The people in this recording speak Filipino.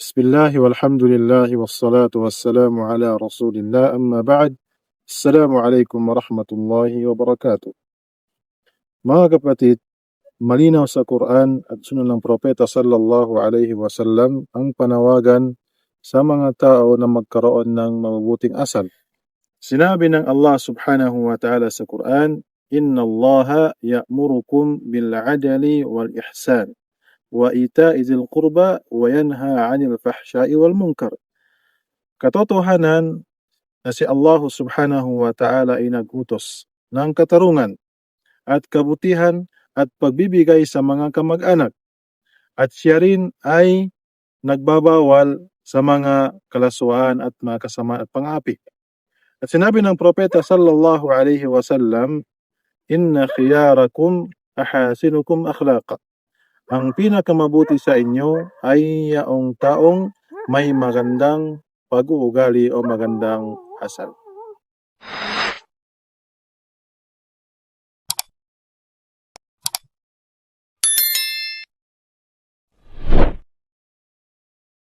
Bismillah walhamdulillah wassalatu wassalamu ala rasulillah amma ba'd. Assalamualaikum warahmatullahi wabarakatuh. Mga kapatid, malinaw sa Quran at sunod ng Propeta sallallahu alaihi wasallam ang panawagan sa mga tao na magkaroon ng mabubuting asal. Sinabi ng Allah subhanahu wa ta'ala sa Quran, "Inna Allaha ya'murukum bil 'adli wal ihsan wa ita'i dzil qurba wa yanha 'anil fahsya'i wal munkar." Katotohanan na si Allah subhanahu wa ta'ala ay nagutos ng katarungan at kabutihan at pagbibigay sa mga kamag-anak, at siya rin ay nagbabawal sa mga kalaswaan at mga kasamaan at pang-api. At sinabi ng Propeta sallallahu alaihi wasallam, "Inna khiyarakum ahasinukum akhlaqa." Ang pinakamabuti sa inyo ay yaong taong may magandang pag-uugali o magandang asal.